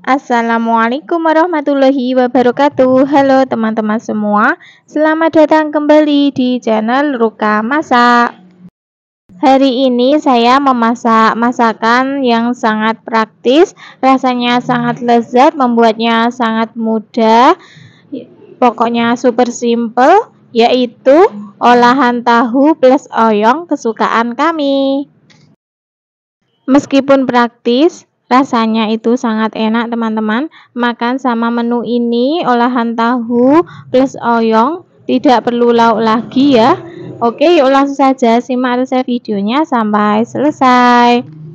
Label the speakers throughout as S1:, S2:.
S1: Assalamualaikum warahmatullahi wabarakatuh. Halo teman-teman semua, selamat datang kembali di channel Ruka Masak. Hari ini saya memasak masakan yang sangat praktis, rasanya sangat lezat, membuatnya sangat mudah. Pokoknya super simple, yaitu olahan tahu plus oyong kesukaan kami. Meskipun praktis, rasanya itu sangat enak teman-teman. Makan sama menu ini, olahan tahu plus oyong, tidak perlu lauk lagi ya. Oke, yuk langsung saja simak resep videonya sampai selesai.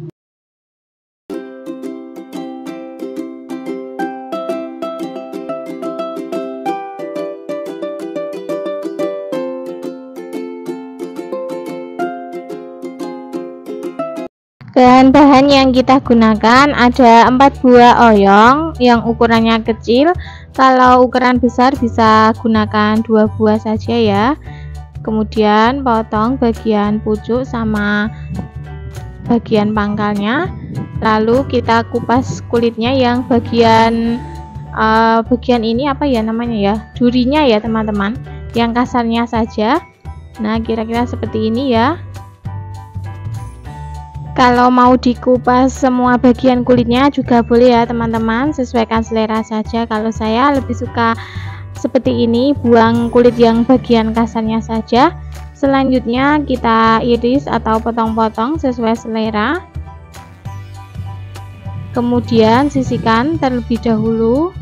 S1: Bahan-bahan yang kita gunakan ada 4 buah oyong yang ukurannya kecil. Kalau ukuran besar bisa gunakan 2 buah saja ya. Kemudian potong bagian pucuk sama bagian pangkalnya. Lalu kita kupas kulitnya yang bagian ini apa ya namanya ya? Durinya ya teman-teman. Yang kasarnya saja. Nah, kira-kira seperti ini ya. Kalau mau dikupas semua bagian kulitnya juga boleh ya teman-teman, sesuaikan selera saja. Kalau saya lebih suka seperti ini, buang kulit yang bagian kasarnya saja. Selanjutnya kita iris atau potong-potong sesuai selera. Kemudian sisihkan terlebih dahulu.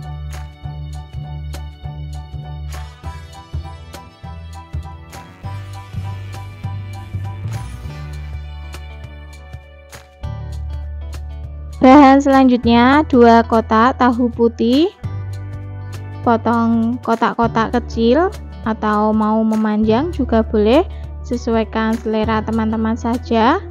S1: Bahan selanjutnya 2 kotak tahu putih, potong kotak-kotak kecil atau mau memanjang juga boleh, sesuaikan selera teman-teman saja.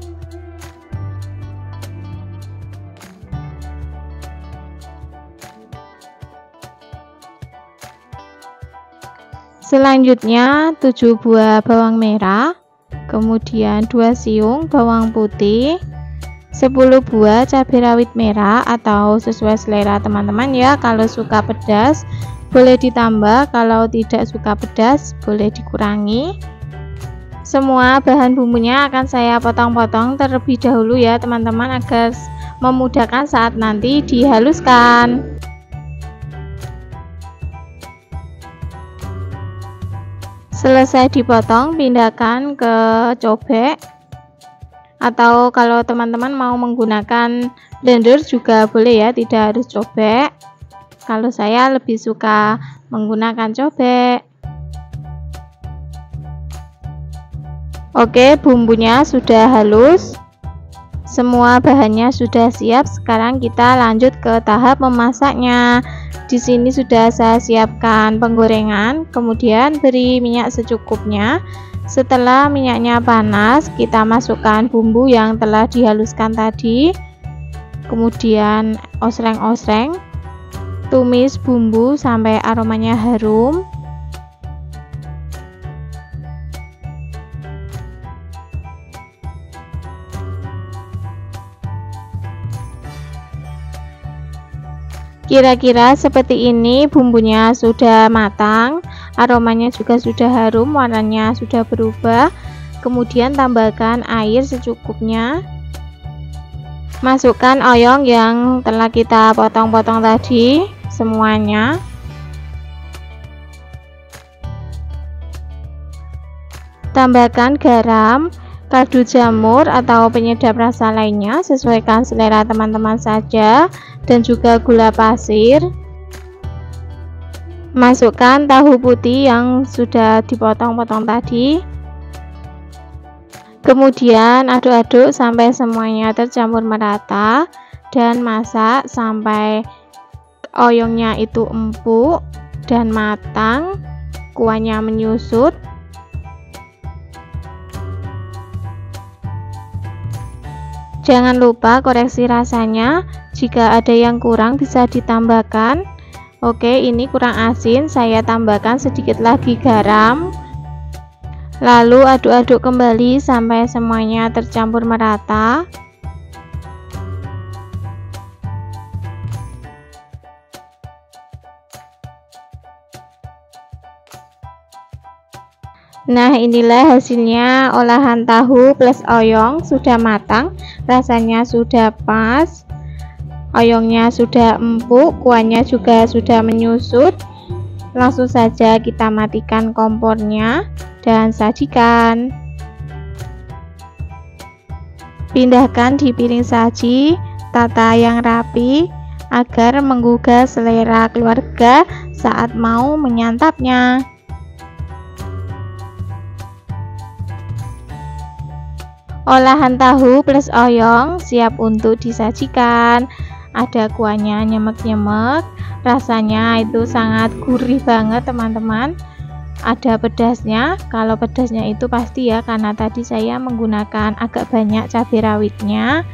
S1: Selanjutnya 7 buah bawang merah, kemudian 2 siung bawang putih, 10 buah cabai rawit merah atau sesuai selera teman-teman ya. Kalau suka pedas boleh ditambah, kalau tidak suka pedas boleh dikurangi. Semua bahan bumbunya akan saya potong-potong terlebih dahulu ya teman-teman, agar memudahkan saat nanti dihaluskan. Selesai dipotong, pindahkan ke cobek. Atau kalau teman-teman mau menggunakan blender juga boleh ya, tidak harus cobek. Kalau saya lebih suka menggunakan cobek. Oke, bumbunya sudah halus, semua bahannya sudah siap. Sekarang kita lanjut ke tahap memasaknya. Di sini sudah saya siapkan penggorengan, kemudian beri minyak secukupnya. Setelah minyaknya panas, kita masukkan bumbu yang telah dihaluskan tadi. Kemudian osreng-osreng, tumis bumbu sampai aromanya harum. Kira-kira seperti ini bumbunya sudah matang, aromanya juga sudah harum, warnanya sudah berubah. Kemudian tambahkan air secukupnya. Masukkan oyong yang telah kita potong-potong tadi semuanya. Tambahkan garam, kaldu jamur atau penyedap rasa lainnya, sesuaikan selera teman-teman saja, dan juga gula pasir. Masukkan tahu putih yang sudah dipotong-potong tadi. Kemudian aduk-aduk sampai semuanya tercampur merata dan masak sampai oyongnya itu empuk dan matang, kuahnya menyusut. Jangan lupa koreksi rasanya, jika ada yang kurang bisa ditambahkan. Oke, ini kurang asin, saya tambahkan sedikit lagi garam. Lalu aduk-aduk kembali sampai semuanya tercampur merata. Nah, inilah hasilnya olahan tahu plus oyong sudah matang, rasanya sudah pas, oyongnya sudah empuk, kuahnya juga sudah menyusut. Langsung saja kita matikan kompornya dan sajikan. Pindahkan di piring saji, tata yang rapi agar menggugah selera keluarga saat mau menyantapnya. Olahan tahu plus oyong siap untuk disajikan. Ada kuahnya nyemek-nyemek, rasanya itu sangat gurih banget teman-teman. Ada pedasnya, kalau pedasnya itu pasti ya, karena tadi saya menggunakan agak banyak cabai rawitnya.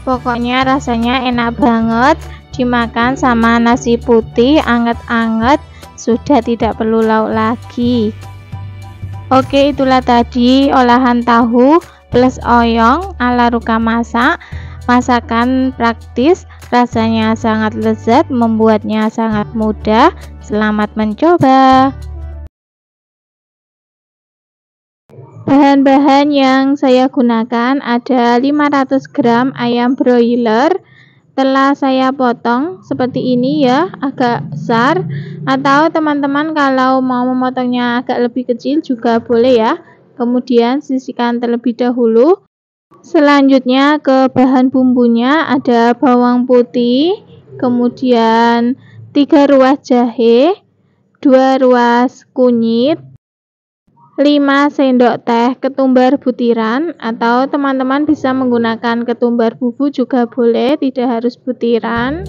S1: Pokoknya rasanya enak banget, dimakan sama nasi putih anget-anget, sudah tidak perlu lauk lagi. Oke, itulah tadi olahan tahu plus oyong ala Ruka Masak. Masakan praktis, rasanya sangat lezat, membuatnya sangat mudah. Selamat mencoba. Bahan-bahan yang saya gunakan ada 500 gram ayam broiler, telah saya potong seperti ini ya, agak besar, atau teman-teman kalau mau memotongnya agak lebih kecil juga boleh ya. Kemudian sisihkan terlebih dahulu. Selanjutnya ke bahan bumbunya ada bawang putih, kemudian 3 ruas jahe, 2 ruas kunyit, 5 sendok teh ketumbar butiran, atau teman-teman bisa menggunakan ketumbar bubuk juga boleh, tidak harus butiran.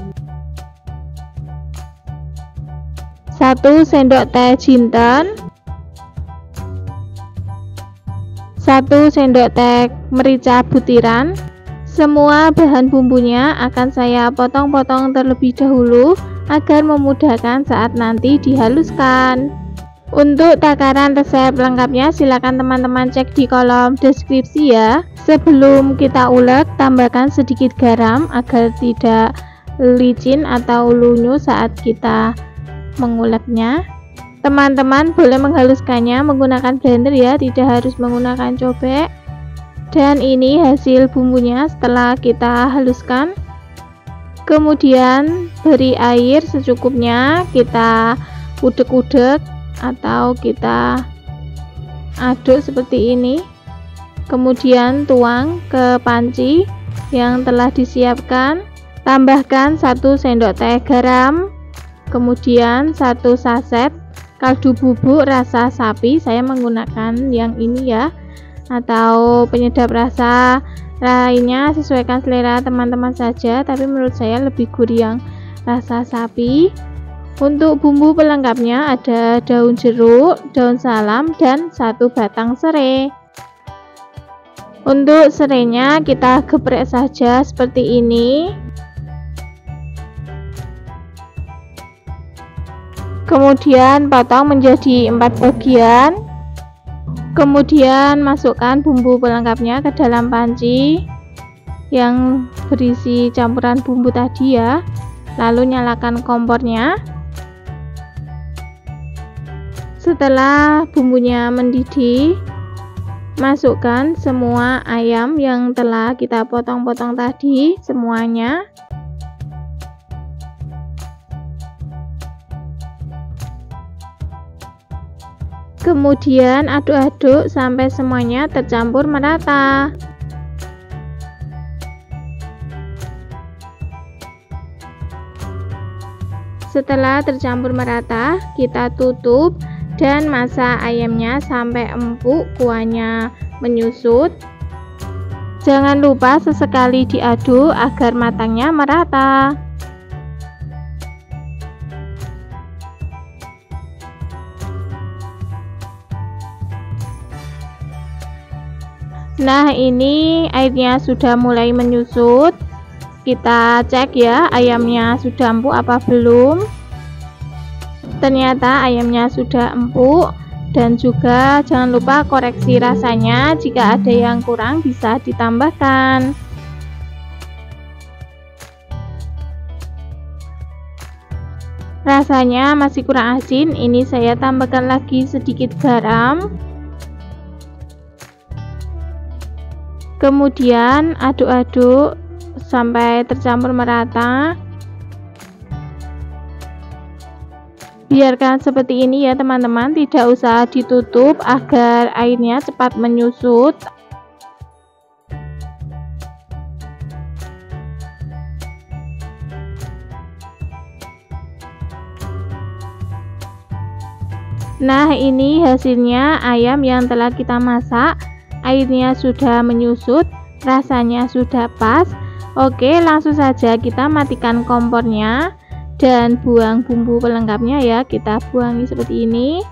S1: 1 sendok teh jinten, 1 sendok teh merica butiran. Semua bahan bumbunya akan saya potong-potong terlebih dahulu agar memudahkan saat nanti dihaluskan. Untuk takaran resep lengkapnya silakan teman-teman cek di kolom deskripsi ya. Sebelum kita ulek, tambahkan sedikit garam agar tidak licin atau lunyuh saat kita menguleknya. Teman-teman boleh menghaluskannya menggunakan blender ya, tidak harus menggunakan cobek. Dan ini hasil bumbunya setelah kita haluskan. Kemudian beri air secukupnya, kita udek-udek atau kita aduk seperti ini. Kemudian tuang ke panci yang telah disiapkan. Tambahkan 1 sendok teh garam, kemudian 1 saset kaldu bubuk rasa sapi, saya menggunakan yang ini ya, atau penyedap rasa lainnya sesuaikan selera teman-teman saja, tapi menurut saya lebih gurih yang rasa sapi. Untuk bumbu pelengkapnya ada daun jeruk, daun salam, dan 1 batang serai. Untuk serainya kita geprek saja seperti ini. Kemudian potong menjadi 4 bagian. Kemudian masukkan bumbu pelengkapnya ke dalam panci yang berisi campuran bumbu tadi ya. Lalu nyalakan kompornya. Setelah bumbunya mendidih, masukkan semua ayam yang telah kita potong-potong tadi semuanya. Kemudian aduk-aduk sampai semuanya tercampur merata. Setelah tercampur merata, kita tutup dan masak ayamnya sampai empuk, kuahnya menyusut. Jangan lupa sesekali diaduk agar matangnya merata. Nah, ini airnya sudah mulai menyusut. Kita cek ya, ayamnya sudah empuk apa belum. Ternyata ayamnya sudah empuk. Dan juga jangan lupa koreksi rasanya, jika ada yang kurang bisa ditambahkan. Rasanya masih kurang asin, ini saya tambahkan lagi sedikit garam. Kemudian aduk-aduk sampai tercampur merata. Biarkan seperti ini ya teman-teman, tidak usah ditutup agar airnya cepat menyusut. Nah, ini hasilnya ayam yang telah kita masak. Airnya sudah menyusut, rasanya sudah pas. Oke, langsung saja kita matikan kompornya dan buang bumbu pelengkapnya ya. Kita buangi seperti ini.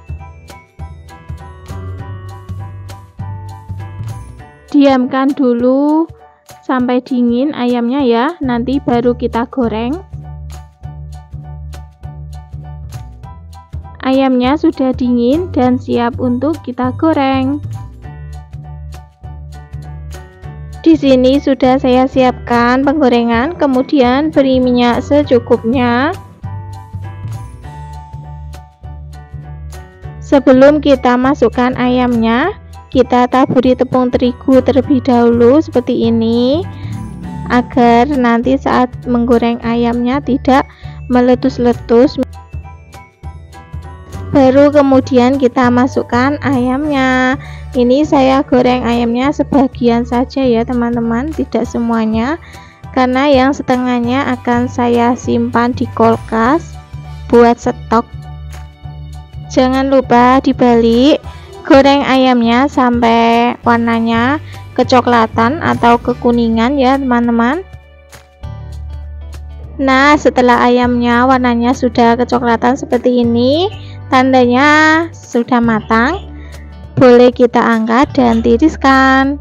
S1: Diamkan dulu sampai dingin ayamnya ya, nanti baru kita goreng. Ayamnya sudah dingin dan siap untuk kita goreng. Di sini sudah saya siapkan penggorengan, kemudian beri minyak secukupnya. Sebelum kita masukkan ayamnya, kita taburi tepung terigu terlebih dahulu seperti ini, agar nanti saat menggoreng ayamnya tidak meletus-letus. Baru kemudian kita masukkan ayamnya. Ini saya goreng ayamnya sebagian saja ya teman-teman, tidak semuanya, karena yang setengahnya akan saya simpan di kulkas buat stok. Jangan lupa dibalik, goreng ayamnya sampai warnanya kecoklatan atau kekuningan ya teman-teman. Nah, setelah ayamnya warnanya sudah kecoklatan seperti ini, tandanya sudah matang. Boleh kita angkat dan tiriskan.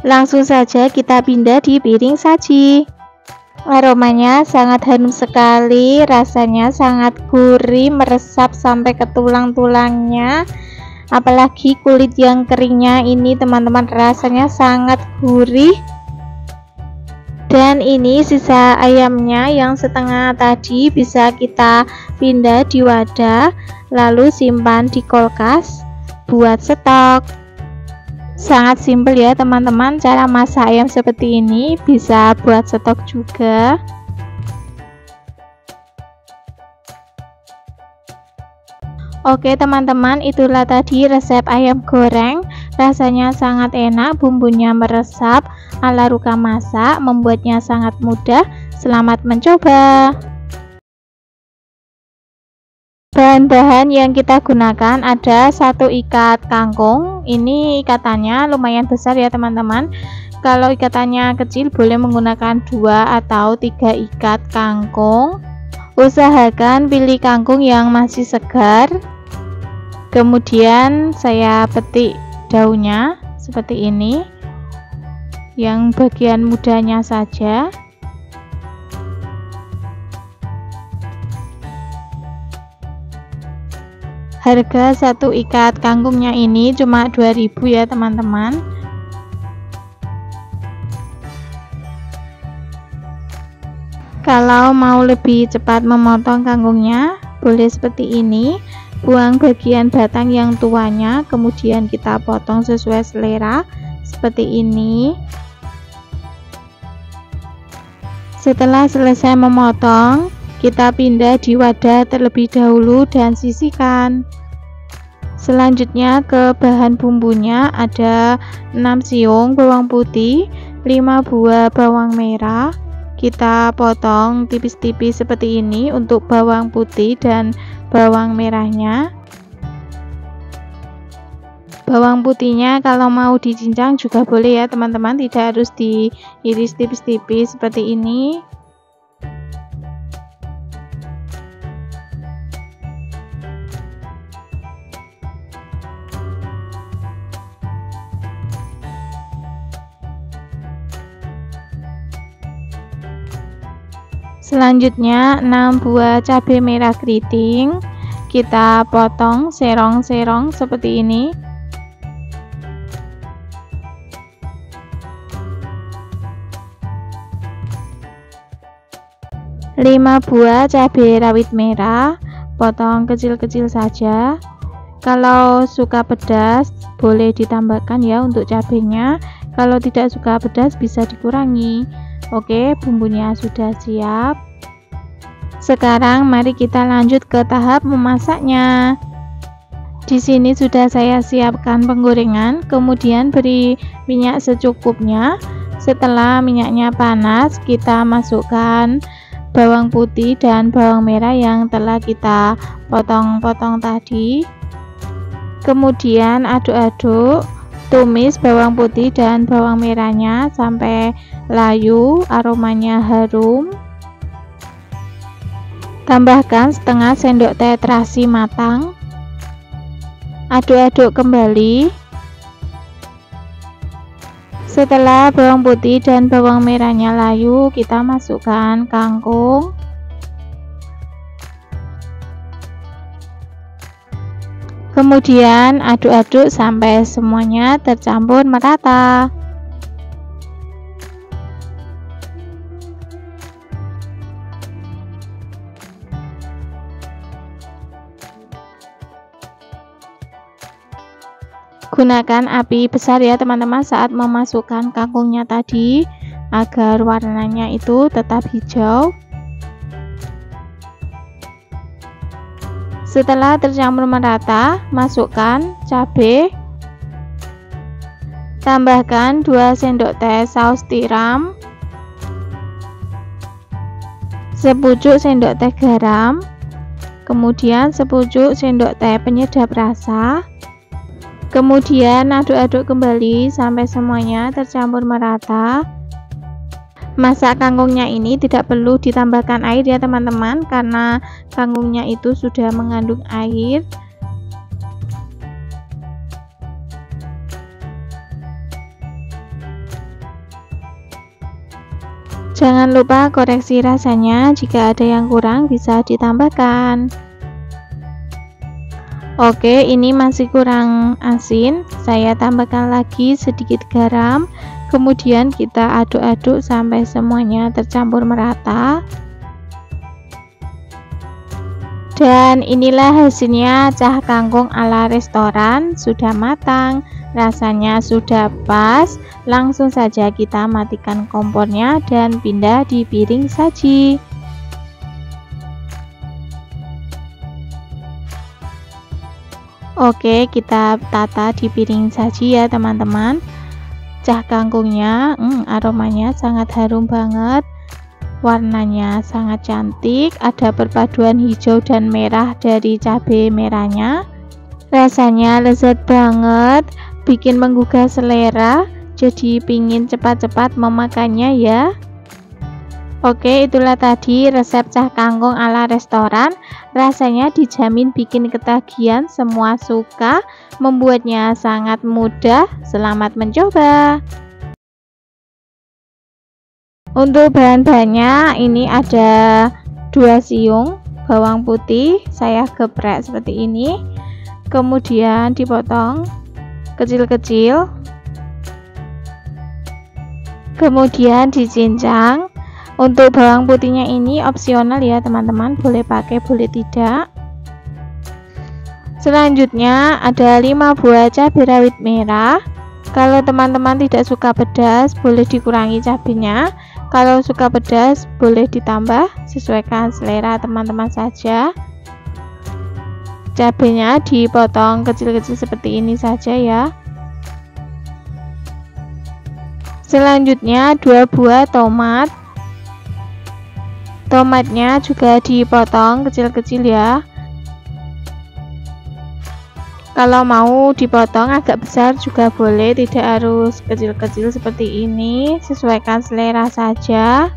S1: Langsung saja kita pindah di piring saji. Aromanya sangat harum sekali, rasanya sangat gurih, meresap sampai ke tulang-tulangnya. Apalagi kulit yang keringnya ini teman-teman, rasanya sangat gurih. Dan ini sisa ayamnya yang setengah tadi bisa kita pindah di wadah, lalu simpan di kulkas buat stok. Sangat simpel ya teman-teman, cara masak ayam seperti ini, bisa buat stok juga. Oke teman-teman, itulah tadi resep ayam goreng. Rasanya sangat enak, bumbunya meresap ala Ruka Masak, membuatnya sangat mudah. Selamat mencoba. Bahan-bahan yang kita gunakan ada 1 ikat kangkung. Ini ikatannya lumayan besar ya teman-teman. Kalau ikatannya kecil boleh menggunakan 2 atau 3 ikat kangkung. Usahakan pilih kangkung yang masih segar. Kemudian saya petik daunnya seperti ini, yang bagian mudanya saja. Harga 1 ikat kangkungnya ini cuma 2.000 ya teman-teman. Kalau mau lebih cepat memotong kangkungnya, boleh seperti ini. Buang bagian batang yang tuanya, kemudian kita potong sesuai selera seperti ini. Setelah selesai memotong, kita pindah di wadah terlebih dahulu dan sisihkan. Selanjutnya ke bahan bumbunya, ada 6 siung bawang putih, 5 buah bawang merah. Kita potong tipis-tipis seperti ini untuk bawang putih dan bawang merahnya. Bawang putihnya kalau mau dicincang juga boleh ya teman-teman, tidak harus diiris tipis-tipis seperti ini. Selanjutnya 6 buah cabai merah keriting, kita potong serong-serong seperti ini. 5 buah cabai rawit merah, potong kecil-kecil saja. Kalau suka pedas boleh ditambahkan ya untuk cabenya, kalau tidak suka pedas bisa dikurangi. Oke, bumbunya sudah siap. Sekarang mari kita lanjut ke tahap memasaknya. Di sini sudah saya siapkan penggorengan, kemudian beri minyak secukupnya. Setelah minyaknya panas, kita masukkan bawang putih dan bawang merah yang telah kita potong-potong tadi. Kemudian aduk-aduk, tumis bawang putih dan bawang merahnya sampai layu, aromanya harum. Tambahkan setengah sendok teh terasi matang. Aduk-aduk kembali. Setelah bawang putih dan bawang merahnya layu, kita masukkan kangkung. Kemudian aduk-aduk sampai semuanya tercampur merata. Gunakan api besar ya teman-teman saat memasukkan kangkungnya tadi, agar warnanya itu tetap hijau. Setelah tercampur merata, masukkan cabai. Tambahkan 2 sendok teh saus tiram, sepucuk sendok teh garam, kemudian sepucuk sendok teh penyedap rasa. Kemudian aduk-aduk kembali sampai semuanya tercampur merata. Masak kangkungnya ini tidak perlu ditambahkan air ya teman-teman, karena kangkungnya itu sudah mengandung air. Jangan lupa koreksi rasanya, jika ada yang kurang bisa ditambahkan. Oke, ini masih kurang asin, saya tambahkan lagi sedikit garam. Kemudian kita aduk-aduk sampai semuanya tercampur merata. Dan inilah hasilnya cah kangkung ala restoran, sudah matang, rasanya sudah pas. Langsung saja kita matikan kompornya dan pindah di piring saji. Oke, kita tata di piring saji ya teman-teman. Cah kangkungnya aromanya sangat harum banget, warnanya sangat cantik, ada perpaduan hijau dan merah dari cabai merahnya. Rasanya lezat banget, bikin menggugah selera, jadi pingin cepat-cepat memakannya ya. Oke, itulah tadi resep cah kangkung ala restoran. Rasanya dijamin bikin ketagihan, semua suka. Membuatnya sangat mudah. Selamat mencoba. Untuk bahan-bahannya ini ada 2 siung bawang putih, saya geprek seperti ini. Kemudian dipotong kecil-kecil. Kemudian dicincang. Untuk bawang putihnya ini opsional ya teman-teman, boleh pakai boleh tidak. Selanjutnya ada 5 buah cabai rawit merah. Kalau teman-teman tidak suka pedas boleh dikurangi cabenya, kalau suka pedas boleh ditambah, sesuaikan selera teman-teman saja. Cabenya dipotong kecil-kecil seperti ini saja ya. Selanjutnya 2 buah tomat. Tomatnya juga dipotong kecil-kecil ya. Kalau mau dipotong agak besar juga boleh, tidak harus kecil-kecil seperti ini, sesuaikan selera saja.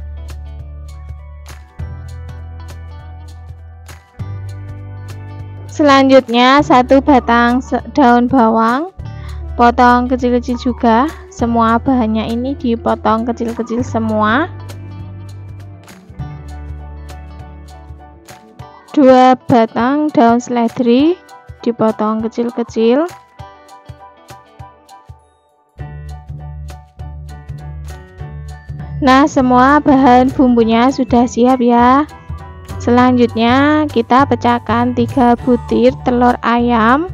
S1: Selanjutnya 1 batang daun bawang, potong kecil-kecil juga. Semua bahannya ini dipotong kecil-kecil semua. 2 batang daun seledri dipotong kecil-kecil. 6 Nah, semua bahan bumbunya sudah siap ya. Selanjutnya kita pecahkan 3 butir telur ayam.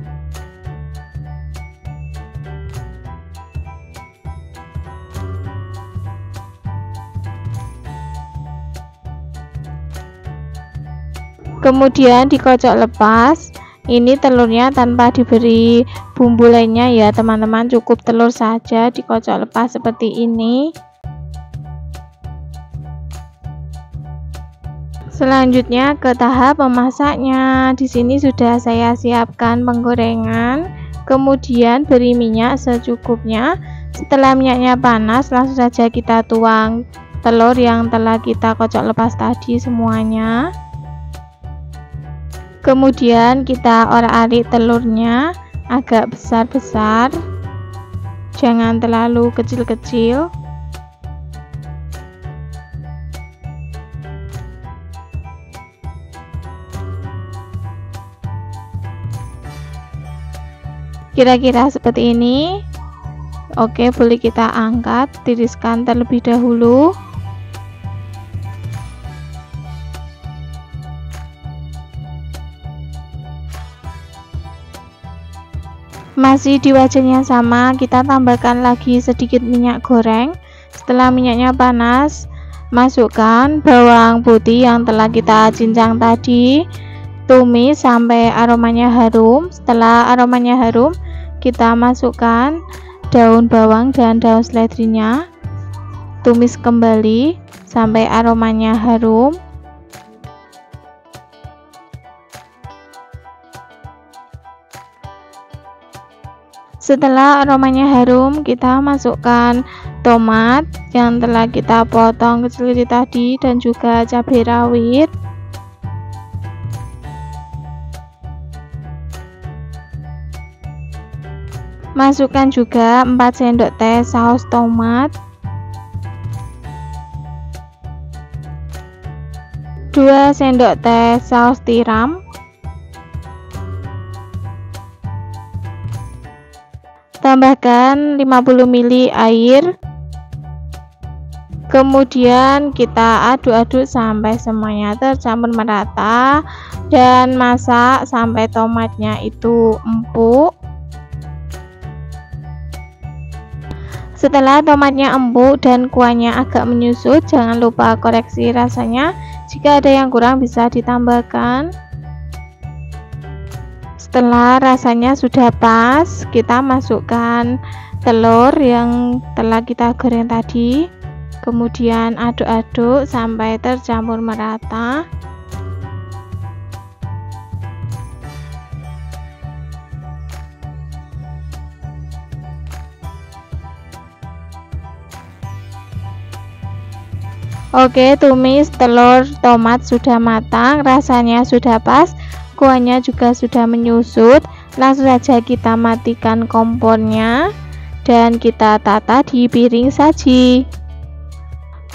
S1: Kemudian dikocok lepas. Ini telurnya tanpa diberi bumbu lainnya ya teman-teman, cukup telur saja dikocok lepas seperti ini. Selanjutnya ke tahap memasaknya. Di sini sudah saya siapkan penggorengan. Kemudian beri minyak secukupnya. Setelah minyaknya panas, langsung saja kita tuang telur yang telah kita kocok lepas tadi semuanya. Kemudian kita orak-arik telurnya agak besar-besar, jangan terlalu kecil-kecil. Kira-kira seperti ini. Oke, boleh kita angkat, tiriskan terlebih dahulu. Masih di wajan yang sama, kita tambahkan lagi sedikit minyak goreng. Setelah minyaknya panas, masukkan bawang putih yang telah kita cincang tadi. Tumis sampai aromanya harum. Setelah aromanya harum, kita masukkan daun bawang dan daun seledrinya. Tumis kembali sampai aromanya harum. Setelah aromanya harum, kita masukkan tomat yang telah kita potong kecil-kecil tadi dan juga cabai rawit. Masukkan juga 4 sendok teh saus tomat, 2 sendok teh saus tiram, tambahkan 50 ml air. Kemudian kita aduk-aduk sampai semuanya tercampur merata dan masak sampai tomatnya itu empuk. Setelah tomatnya empuk dan kuahnya agak menyusut, jangan lupa koreksi rasanya. Jika ada yang kurang bisa ditambahkan. Setelah rasanya sudah pas, kita masukkan telur yang telah kita goreng tadi. Kemudian aduk-aduk sampai tercampur merata. Oke, tumis telur tomat sudah matang, rasanya sudah pas, kuahnya juga sudah menyusut. Langsung saja kita matikan kompornya dan kita tata di piring saji.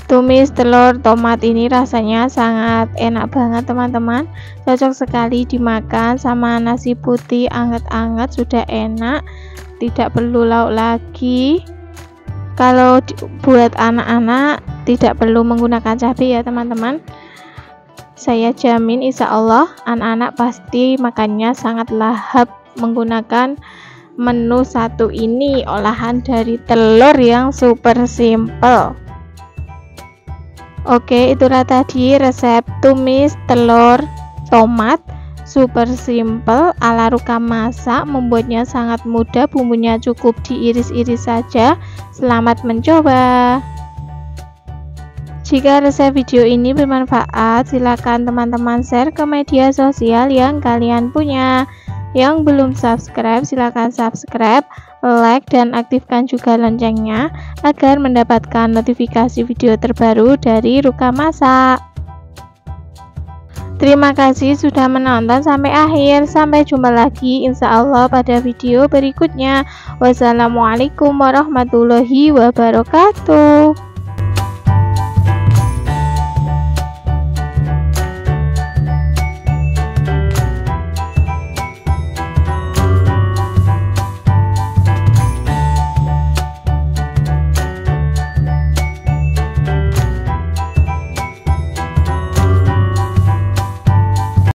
S1: Tumis telur tomat ini rasanya sangat enak banget teman-teman, cocok sekali dimakan sama nasi putih anget-anget, sudah enak, tidak perlu lauk lagi. Kalau buat anak-anak tidak perlu menggunakan cabai ya teman-teman. Saya jamin insya Allah anak-anak pasti makannya sangat lahap menggunakan menu satu ini, olahan dari telur yang super simple. Oke, itulah tadi resep tumis telur tomat super simple ala Ruka Masak. Membuatnya sangat mudah, bumbunya cukup diiris-iris saja. Selamat mencoba. Jika resep video ini bermanfaat, silakan teman-teman share ke media sosial yang kalian punya. Yang belum subscribe, silakan subscribe, like, dan aktifkan juga loncengnya agar mendapatkan notifikasi video terbaru dari Ruka Masak. Terima kasih sudah menonton sampai akhir. Sampai jumpa lagi insya Allah pada video berikutnya. Wassalamualaikum warahmatullahi wabarakatuh.